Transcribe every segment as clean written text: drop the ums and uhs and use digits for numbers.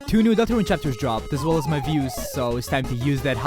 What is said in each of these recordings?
2 new Deltarune chapters dropped, as well as my views, so it's time to use that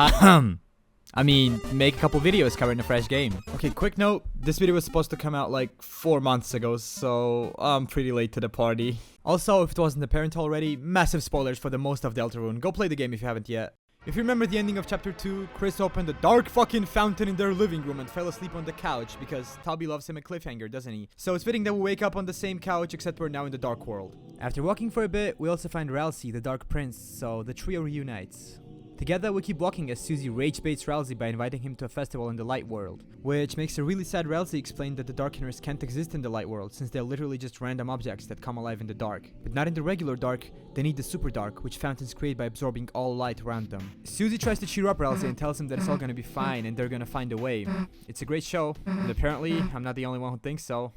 make a couple videos covering a fresh game. Okay, quick note, this video was supposed to come out like 4 months ago, so I'm pretty late to the party. Also, if it wasn't apparent already, massive spoilers for the most of Deltarune. Go play the game if you haven't yet. If you remember the ending of chapter 2, Chris opened a dark fucking fountain in their living room and fell asleep on the couch because Tubby loves him a cliffhanger, doesn't he? So it's fitting that we wake up on the same couch, except we're now in the dark world. After walking for a bit, we also find Ralsei, the Dark Prince, so the trio reunites. Together, we keep walking as Susie rage baits Ralsei by inviting him to a festival in the light world, which makes a really sad Ralsei explain that the Darkeners can't exist in the light world since they're literally just random objects that come alive in the dark. But not in the regular dark, they need the super dark, which fountains create by absorbing all light around them. Susie tries to cheer up Ralsei and tells him that it's all gonna be fine and they're gonna find a way. It's a great show, and apparently, I'm not the only one who thinks so.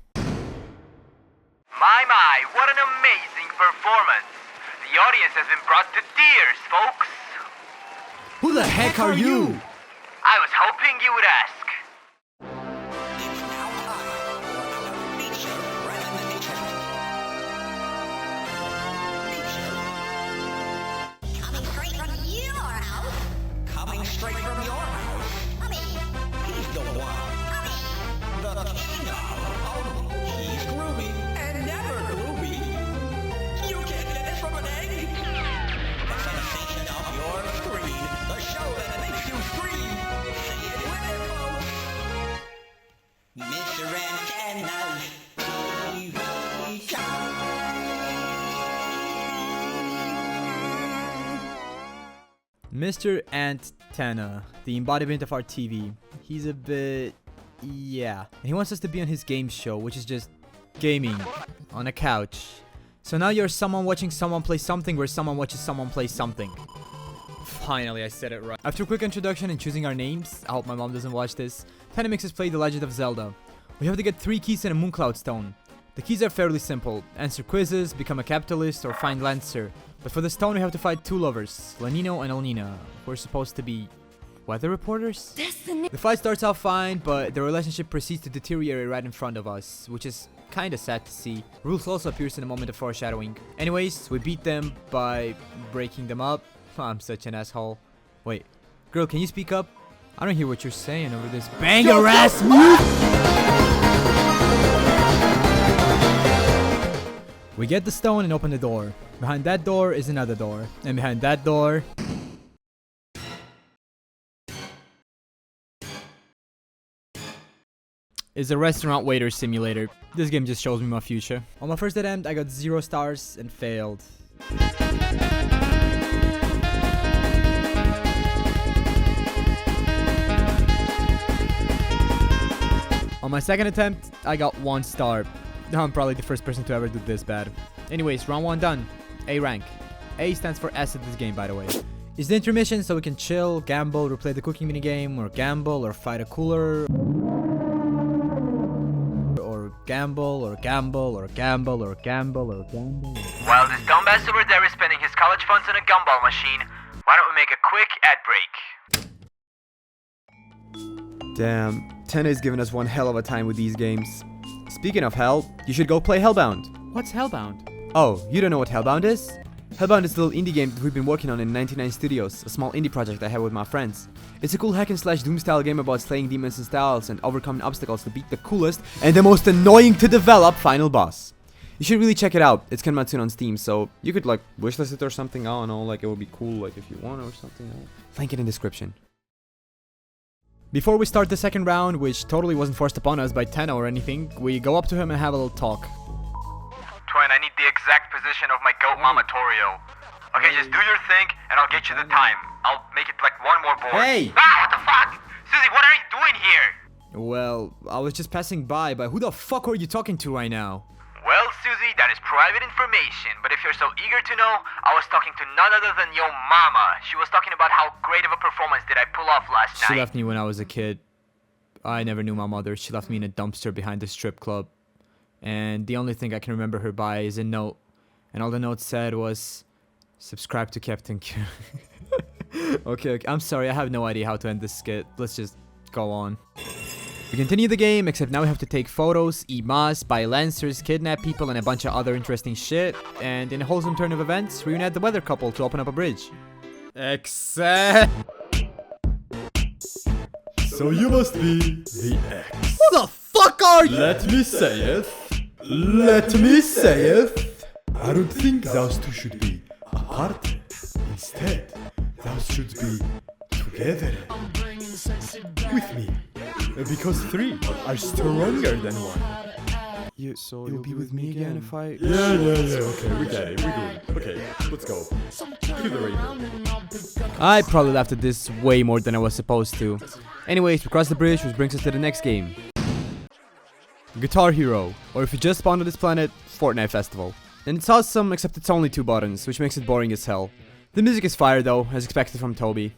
My, what an amazing performance! The audience has been brought to tears, folks! Who the heck are you? I was hoping you would ask. It's now time for our feature recommendation. Feature. Coming straight from your house. Coming straight from your house. He's the one. The king of. He's groovy and never gloomy. You can't get this from an egg. The sensation of your screen. The show that makes you scream. See it with it, folks. Mr. Antenna's TV time. Mr. Antenna, the embodiment of our TV. He's a bit... yeah. And he wants us to be on his game show, which is just gaming on a couch. So now you're someone watching someone play something where someone watches someone play something. Finally, I said it right. After a quick introduction and choosing our names, I hope my mom doesn't watch this, Tenna makes us play The Legend of Zelda. We have to get 3 keys and a Mooncloud Stone. The keys are fairly simple: answer quizzes, become a capitalist, or find Lancer. But for the stone we have to fight 2 lovers, Lanino and Elnina, who are supposed to be weather reporters? The fight starts out fine, but the relationship proceeds to deteriorate right in front of us, which is kinda sad to see. Ruth also appears in a moment of foreshadowing. Anyways, we beat them by breaking them up. I'm such an asshole. Wait, girl, can you speak up? I don't hear what you're saying over this banger ass move. We get the stone and open the door. Behind that door is another door, and behind that door is a restaurant waiter simulator. This game just shows me my future. On my first attempt, I got 0 stars and failed. On my second attempt, I got 1 star. I'm probably the first person to ever do this bad. Anyways, round 1 done. A rank. A stands for S at this game, by the way. It's the intermission, so we can chill, gamble, replay the cooking minigame, or gamble, or fight a cooler. Or gamble, or gamble, or gamble, or gamble, or gamble. While this dumbass over there is spending his college funds on a gumball machine, why don't we make a quick ad break? Damn, Tenna is giving us one hell of a time with these games. Speaking of hell, you should go play Hellbound. What's Hellbound? Oh, you don't know what Hellbound is? Hellbound is a little indie game that we've been working on in 99 Studios, a small indie project I have with my friends. It's a cool hack and slash Doom style game about slaying demons and styles and overcoming obstacles to beat the coolest and the most annoying to develop final boss. You should really check it out. It's coming out soon on Steam, so you could like wishlist it or something. I don't know, like it would be cool like if you want or something. Link it in description. Before we start the second round, which totally wasn't forced upon us by Tenna or anything, we go up to him and have a little talk. Twin, I need the exact position of my goat mama Torio. Okay, just do your thing and I'll get you the time. I'll make it like 1 more board. Hey! Ah, what the fuck? Susie, what are you doing here? Well, I was just passing by, but who the fuck are you talking to right now? Well, Susie, that is private information, but if you're so eager to know, I was talking to none other than your mama. She was talking about how great of a performance did I pull off last night. She left me when I was a kid. I never knew my mother. She left me in a dumpster behind the strip club. And the only thing I can remember her by is a note. And all the note said was, subscribe to Captain Q. Okay, I'm sorry, I have no idea how to end this skit. Let's just go on. We continue the game, except now we have to take photos, eat moss, buy lancers, kidnap people, and a bunch of other interesting shit. And in a wholesome turn of events, reunite the weather couple to open up a bridge. Except... So you must be the X. Who the fuck are you? Let me sayeth. I don't think thou two should be apart. Instead, thou should be together with me. Because three are stronger than one. You'll be with me again if I... Yeah, okay, we get it, we're good. Okay, let's go. To the rainbow. I probably laughed at this way more than I was supposed to. Anyways, we cross the bridge, which brings us to the next game. Guitar Hero, or if you just spawned on this planet, Fortnite Festival. And it's awesome, except it's only 2 buttons, which makes it boring as hell. The music is fire though, as expected from Toby.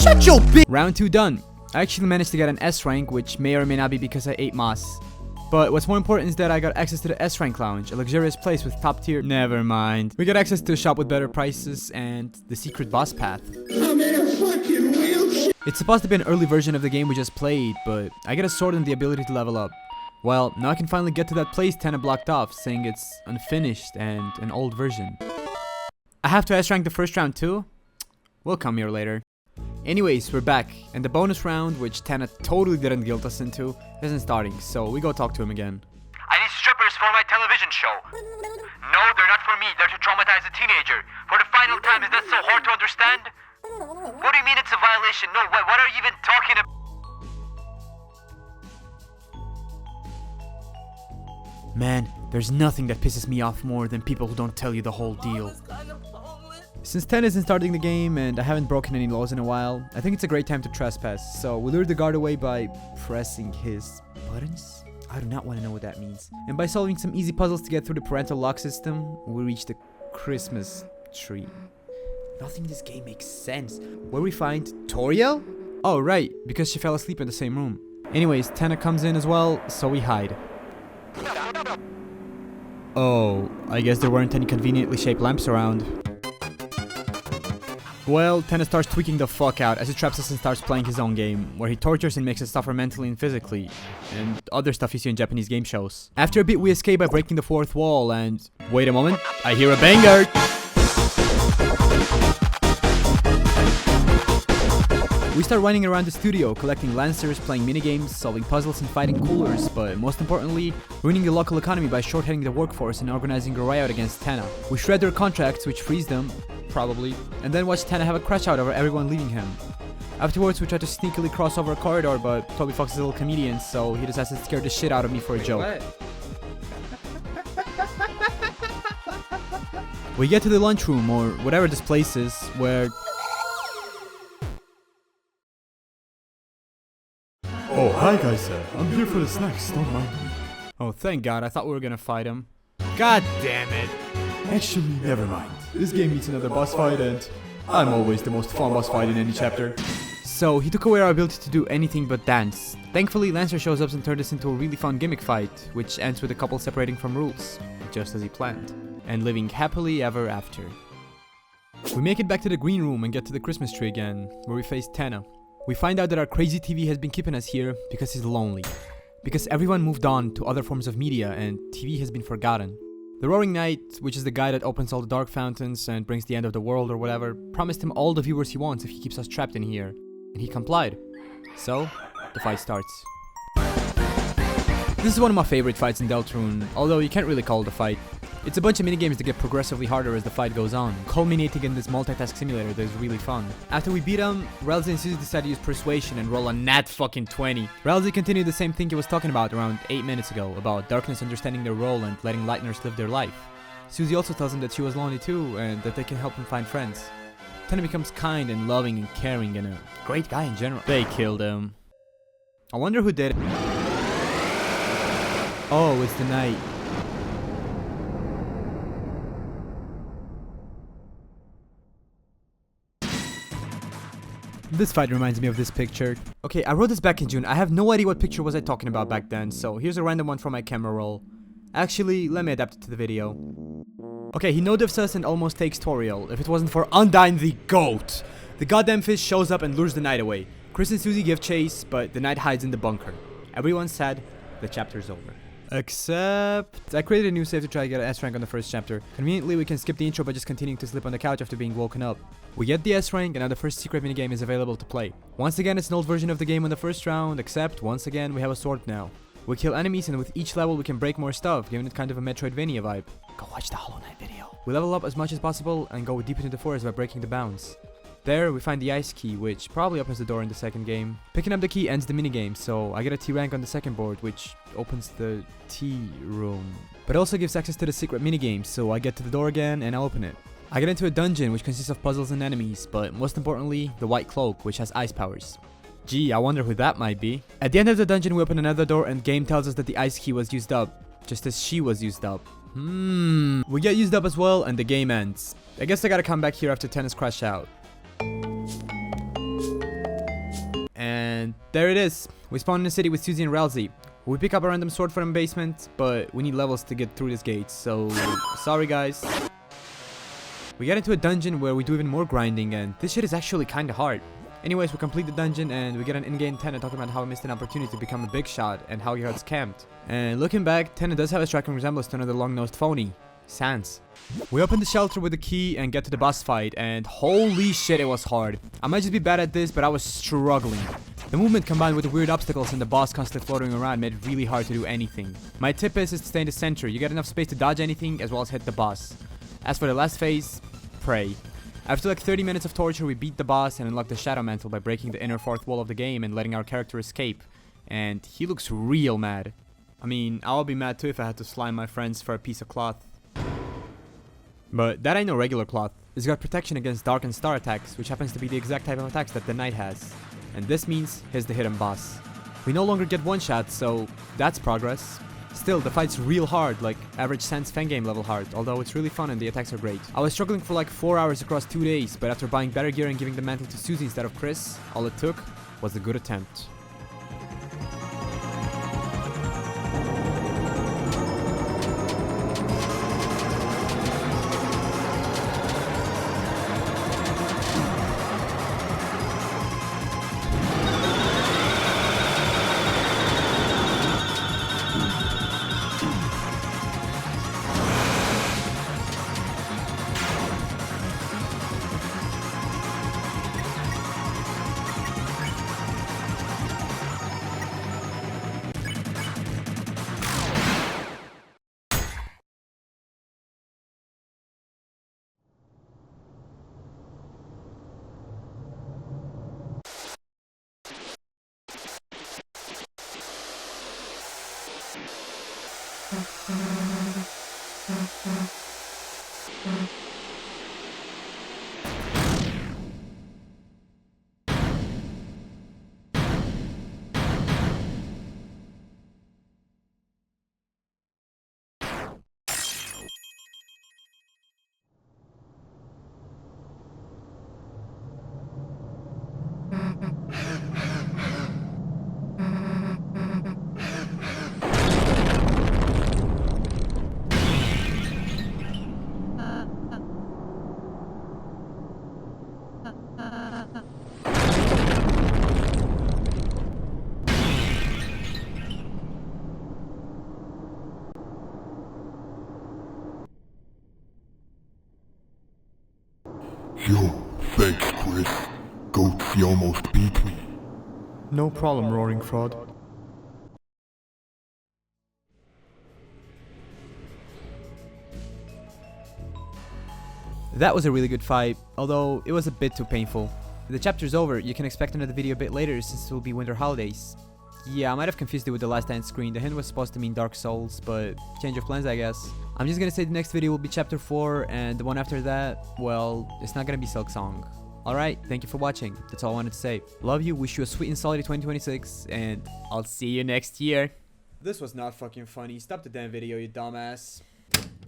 Shut your bitch! Round 2 done. I actually managed to get an S rank, which may or may not be because I ate moss. But what's more important is that I got access to the S rank lounge, a luxurious place with top tier. Never mind. We got access to a shop with better prices and the secret boss path. I'm in a fucking wheelchair. It's supposed to be an early version of the game we just played, but I get a sword and the ability to level up. Well, now I can finally get to that place Tana blocked off, saying it's unfinished and an old version. I have to S rank the first round too? We'll come here later. Anyways, we're back, and the bonus round, which Tana totally didn't guilt us into, isn't starting, so we go talk to him again. I need strippers for my television show. No, they're not for me. They're to traumatize a teenager. For the final time, is that so hard to understand? What do you mean it's a violation? No, what are you even talking about? Man, there's nothing that pisses me off more than people who don't tell you the whole deal. Since 10 isn't starting the game and I haven't broken any laws in a while, I think it's a great time to trespass, so we lure the guard away by pressing his buttons? I do not want to know what that means. And by solving some easy puzzles to get through the parental lock system, we reach the Christmas tree. Nothing in this game makes sense. Where we find Toriel? Oh right, because she fell asleep in the same room. Anyways, Tana comes in as well, so we hide. Oh, I guess there weren't any conveniently shaped lamps around. Well, Tana starts tweaking the fuck out as he traps us and starts playing his own game, where he tortures and makes us suffer mentally and physically, and other stuff you see in Japanese game shows. After a bit we escape by breaking the 4th wall and... Wait a moment, I hear a banger! We start running around the studio, collecting lancers, playing minigames, solving puzzles and fighting coolers, but most importantly, ruining the local economy by shorthanding the workforce and organizing a riot against Tana. We shred their contracts, which frees them, probably, and then watch Tana have a crash out over everyone leaving him. Afterwards, we try to sneakily cross over a corridor, but Toby Fox is a little comedian, so he decides to scare the shit out of me for a joke. We get to the lunchroom, or whatever this place is, where... Oh, hi guys, I'm here for the snacks, don't mind me. Oh, thank God, I thought we were gonna fight him. God damn it! Actually, never mind. This game needs another boss fight and I'm always the most fun boss fight in any chapter. So, he took away our ability to do anything but dance. Thankfully, Lancer shows up and turned this into a really fun gimmick fight, which ends with the couple separating from rules, just as he planned, and living happily ever after. We make it back to the green room and get to the Christmas tree again, where we face Tana. We find out that our crazy TV has been keeping us here because he's lonely. Because everyone moved on to other forms of media and TV has been forgotten. The Roaring Knight, which is the guy that opens all the dark fountains and brings the end of the world or whatever, promised him all the viewers he wants if he keeps us trapped in here. And he complied. So, the fight starts. This is one of my favorite fights in Deltarune, although you can't really call it a fight. It's a bunch of minigames that get progressively harder as the fight goes on, culminating in this multitask simulator that is really fun. After we beat him, Relzy and Susie decide to use persuasion and roll a nat fucking 20. Relzy continued the same thing he was talking about around 8 minutes ago, about darkness understanding their role and letting Lightners live their life. Susie also tells him that she was lonely too and that they can help him find friends. Tenna becomes kind and loving and caring and a great guy in general. They killed him. I wonder who did it. Oh, it's the night. This fight reminds me of this picture. Okay, I wrote this back in June. I have no idea what picture was I talking about back then, so here's a random one from my camera roll. Actually, let me adapt it to the video. Okay, he no-diffs us and almost takes Toriel, if it wasn't for Undyne the GOAT. The goddamn fish shows up and lures the knight away. Chris and Susie give chase, but the knight hides in the bunker. Everyone's sad, the chapter's over. Except... I created a new save to try to get an S rank on the first chapter. Conveniently, we can skip the intro by just continuing to sleep on the couch after being woken up. We get the S rank and now the first secret minigame is available to play. Once again, it's an old version of the game in the first round, except once again, we have a sword now. We kill enemies and with each level we can break more stuff, giving it kind of a Metroidvania vibe. Go watch the Hollow Knight video. We level up as much as possible and go deep into the forest by breaking the bounds. There, we find the ice key, which probably opens the door in the second game. Picking up the key ends the minigame, so I get a T rank on the second board, which opens the tea room. But it also gives access to the secret minigame, so I get to the door again and I open it. I get into a dungeon, which consists of puzzles and enemies, but most importantly, the white cloak, which has ice powers. Gee, I wonder who that might be. At the end of the dungeon, we open another door and game tells us that the ice key was used up, just as she was used up. We get used up as well and the game ends. I guess I gotta come back here after tennis crash out. And there it is. We spawn in the city with Susie and Relzy. We pick up a random sword from the basement, but we need levels to get through this gate, so sorry guys. We get into a dungeon where we do even more grinding and this shit is actually kinda hard. Anyways, we complete the dungeon and we get an in-game Tenna talking about how he missed an opportunity to become a big shot and how he got scammed. And looking back, Tenna does have a striking resemblance to another long-nosed phony, Sans. We open the shelter with the key and get to the boss fight and holy shit it was hard. I might just be bad at this, but I was struggling. The movement combined with the weird obstacles and the boss constantly floating around made it really hard to do anything. My tip is to stay in the center. You get enough space to dodge anything as well as hit the boss. As for the last phase, pray. After like 30 minutes of torture, we beat the boss and unlock the Shadow Mantle by breaking the inner fourth wall of the game and letting our character escape. And he looks real mad. I mean, I would be mad too if I had to slime my friends for a piece of cloth. But that ain't no regular cloth. It's got protection against dark and star attacks, which happens to be the exact type of attacks that the knight has. And this means he's the hidden boss. We no longer get one shot, so that's progress. Still, the fight's real hard, like average Sans Fangame level hard, although it's really fun and the attacks are great. I was struggling for like 4 hours across 2 days, but after buying better gear and giving the mantle to Susie instead of Chris, all it took was a good attempt. Yo, thanks, Chris. Goats, you almost beat me. No problem, Roaring Fraud. That was a really good fight, although it was a bit too painful. The chapter's over, you can expect another video a bit later since it will be winter holidays. Yeah, I might have confused it with the last end screen. The hint was supposed to mean Dark Souls, but change of plans, I guess. I'm just gonna say the next video will be chapter 4, and the one after that, well, it's not gonna be Silksong. Alright, thank you for watching. That's all I wanted to say. Love you, wish you a sweet and solid 2026, and I'll see you next year. This was not fucking funny. Stop the damn video, you dumbass.